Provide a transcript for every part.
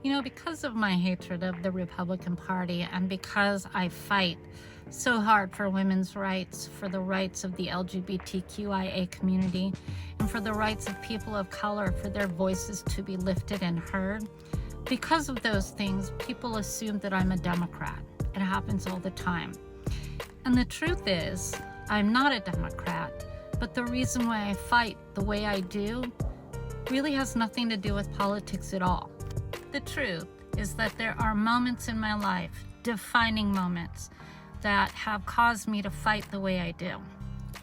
Because of my hatred of the Republican Party and because I fight so hard for women's rights, for the rights of the LGBTQIA community, and for the rights of people of color, for their voices to be lifted and heard, because of those things, people assume that I'm a Democrat. It happens all the time. And the truth is, I'm not a Democrat, but the reason why I fight the way I do really has nothing to do with politics at all. The truth is that there are moments in my life, defining moments, that have caused me to fight the way I do.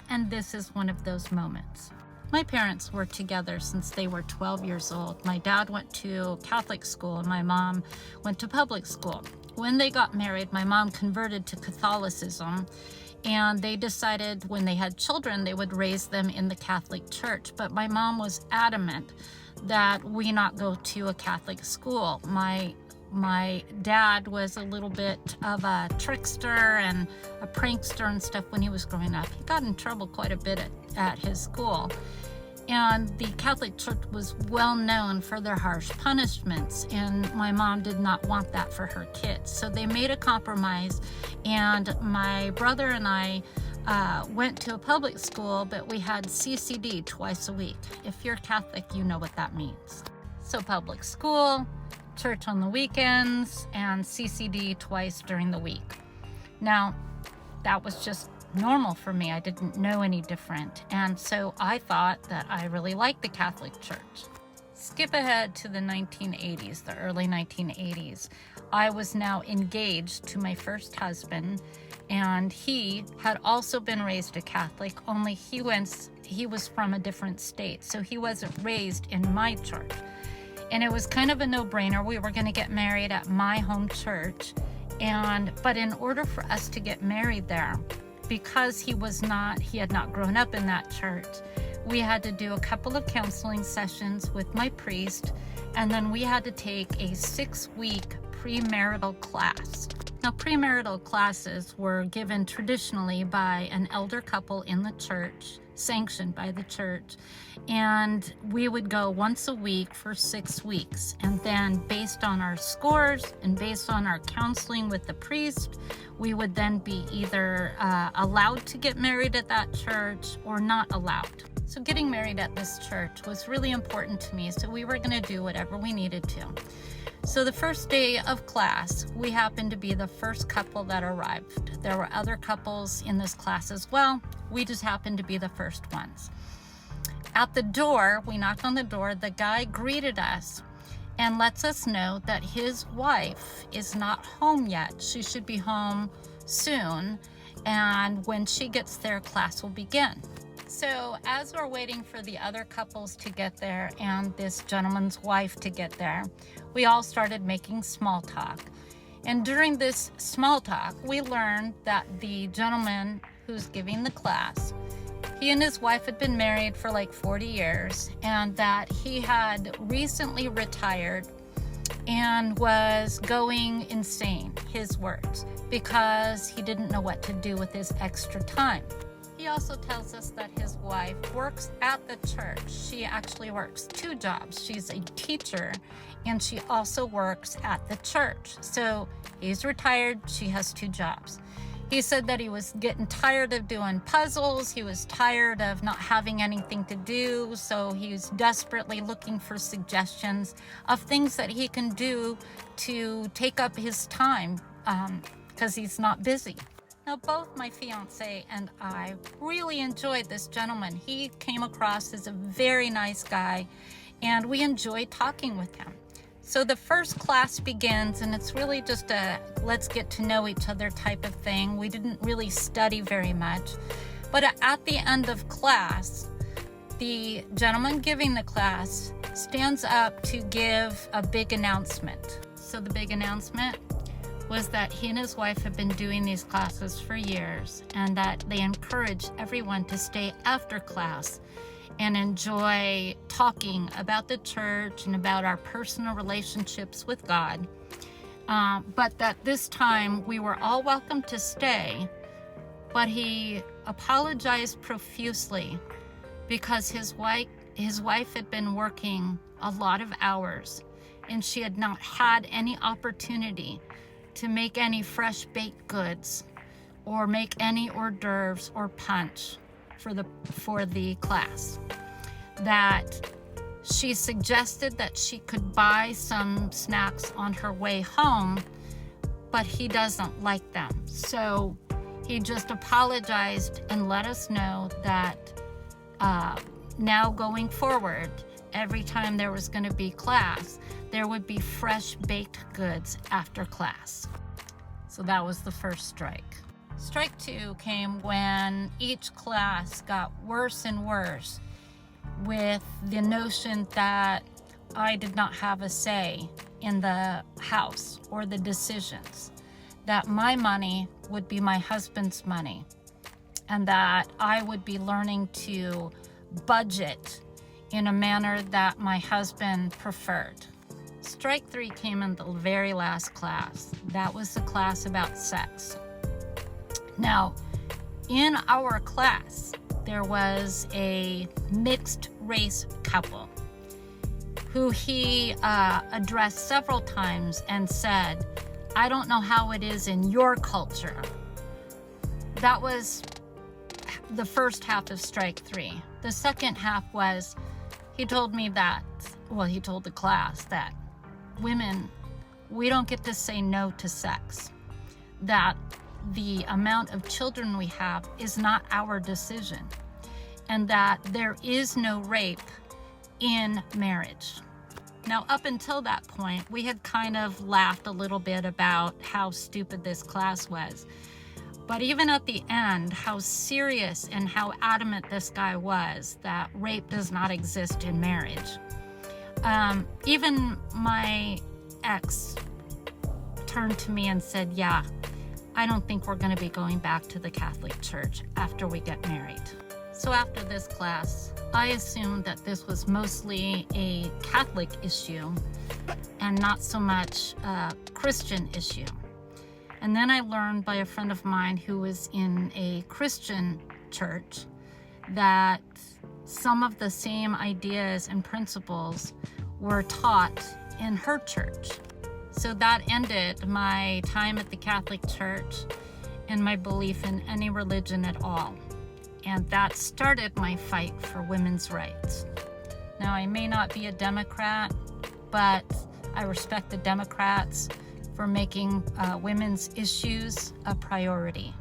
And this is one of those moments. My parents were together since they were 12 years old. My dad went to Catholic school and my mom went to public school. When they got married, my mom converted to Catholicism, and they decided when they had children, they would raise them in the Catholic Church. But my mom was adamant that we not go to a Catholic school. My dad was a little bit of a trickster and a prankster and stuff when he was growing up. He got in trouble quite a bit at his school. And the Catholic Church was well known for their harsh punishments, and my mom did not want that for her kids. So they made a compromise, and my brother and I went to a public school, but we had CCD twice a week. If you're Catholic, you know what that means. So public school, church on the weekends, and CCD twice during the week. Now, that was just normal for me. I didn't know any different. And so I thought that I really liked the Catholic Church. Skip ahead to the 1980s, the early 1980s. I was now engaged to my first husband, and he had also been raised a Catholic, only he was from a different state, so he wasn't raised in my church. And it was kind of a no-brainer. We were going to get married at my home church, but in order for us to get married there, because he had not grown up in that church, we had to do a couple of counseling sessions with my priest, and then we had to take a 6-week premarital class. Now, premarital classes were given traditionally by an elder couple in the church, sanctioned by the church, and we would go once a week for 6 weeks. And then based on our scores and based on our counseling with the priest, we would then be either allowed to get married at that church or not allowed. So getting married at this church was really important to me, so we were going to do whatever we needed to. So the first day of class, we happened to be the first couple that arrived. There were other couples in this class as well. We just happened to be the first ones. At the door, we knocked on the door. The guy greeted us and lets us know that his wife is not home yet. She should be home soon, and when she gets there, class will begin. So as we're waiting for the other couples to get there and this gentleman's wife to get there, we all started making small talk. And during this small talk, we learned that the gentleman who's giving the class, he and his wife had been married for like 40 years, and that he had recently retired and was going insane, his words, because he didn't know what to do with his extra time. He also tells us that his wife works at the church. She actually works 2 jobs. She's a teacher, and she also works at the church. So he's retired, she has 2 jobs. He said that he was getting tired of doing puzzles. He was tired of not having anything to do. So he's desperately looking for suggestions of things that he can do to take up his time because he's not busy. Now, both my fiance and I really enjoyed this gentleman. He came across as a very nice guy, and we enjoyed talking with him. So the first class begins, and it's really just a let's get to know each other type of thing. We didn't really study very much. But at the end of class, the gentleman giving the class stands up to give a big announcement. So the big announcement was that he and his wife have been doing these classes for years, and that they encourage everyone to stay after class and enjoy talking about the church and about our personal relationships with God. But that this time we were all welcome to stay, but he apologized profusely because his wife had been working a lot of hours, and she had not had any opportunity to make any fresh baked goods or make any hors d'oeuvres or punch for the class. That she suggested that she could buy some snacks on her way home, but he doesn't like them. So he just apologized and let us know that now going forward, every time there was going to be class, there would be fresh baked goods after class. So that was the first strike. Strike 2 came when each class got worse and worse with the notion that I did not have a say in the house or the decisions, that my money would be my husband's money, and that I would be learning to budget in a manner that my husband preferred. Strike 3 came in the very last class. That was the class about sex. Now, in our class, there was a mixed race couple who he addressed several times and said, "I don't know how it is in your culture." That was the first half of strike 3. The second half was, he told me that, well, he told the class that women, we don't get to say no to sex. That the amount of children we have is not our decision, and that there is no rape in marriage. Now, up until that point, we had kind of laughed a little bit about how stupid this class was. But even at the end, how serious and how adamant this guy was that rape does not exist in marriage. Even my ex turned to me and said, "Yeah, I don't think we're going to be going back to the Catholic Church after we get married." So after this class, I assumed that this was mostly a Catholic issue and not so much a Christian issue. And then I learned by a friend of mine who was in a Christian church that some of the same ideas and principles were taught in her church. So that ended my time at the Catholic Church and my belief in any religion at all. And that started my fight for women's rights. Now, I may not be a Democrat, but I respect the Democrats for making women's issues a priority.